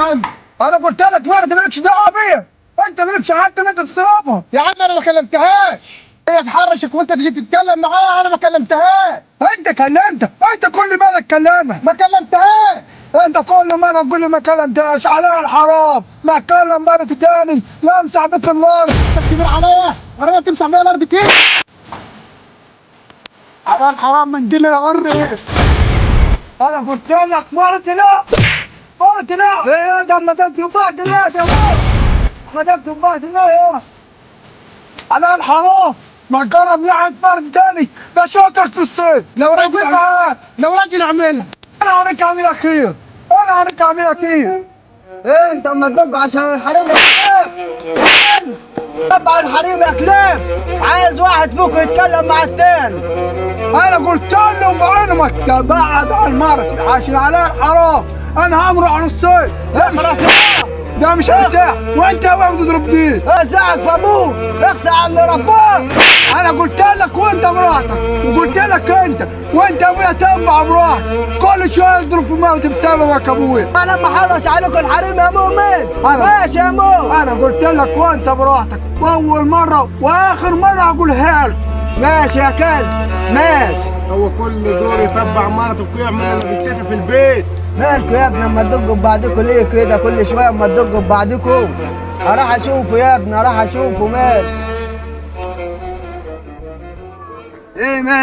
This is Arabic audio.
عم؟ انا قلت لك ما انت مالكش دعوه بيا، انت مالكش حق ان انت تضربها. يا عم انا ما كلمتهاش، هي تحرشك وانت تيجي تتكلم معايا، انا ما كلمتهاش. انت كلمتها، انت كل ما تكلمها. ما كلمتهاش، انت كل مره تقول لي ما كلمتهاش، عليها الحرام. ما اتكلم مره تاني لا امسح بك النار. كبير عليا، عربيه تمسح بيها الارض كيف؟ على الحرام من دين الغر. انا قلت لك مرتي لا، مرتي لا. ايه ده ما دمت بعد لا يا ولد، ما دمت بعد لا يا على الحرام. ما جرب لعب فرد تاني بشوكك في الصيد. لو راجل اعملها، انا هوريك اعملها كيف، انا هوريك اعملها كيف. ايه انت اما تدق عشان الحريم يا كلاب، طبعا الحريم يا كلاب عايز واحد فوق يتكلم مع التاني. انا قلت له بعلمك تبعد عن مرتي عشان عليها الحرام، انا همرق عن الصيد. لا خلاص ده مش مرتاح، وانت ما بتضربنيش. ازعك في ابوك، اخسع على اللي رباك. انا قلت لك وانت براحتك، وقلت لك وانت ابويا تبع براحتك، كل شويه يضرب في مرتي بسببك ابويا. انا ما حرش عليكم الحريم يا مؤمن. ماشي يا مو، انا قلت لك وانت براحتك، واول مره واخر مره هقولها لك. ماشي يا كلب ماشي. هو كل دور يطبع مرته ويعمل انا بيتكتف في البيت. مالكوا يا ابني اما تدقوا ببعضكوا ليه كده كل شويه اما تدقوا ببعضكوا؟ اروح اشوفه يا ابني، اروح اشوفه. مال ايه مال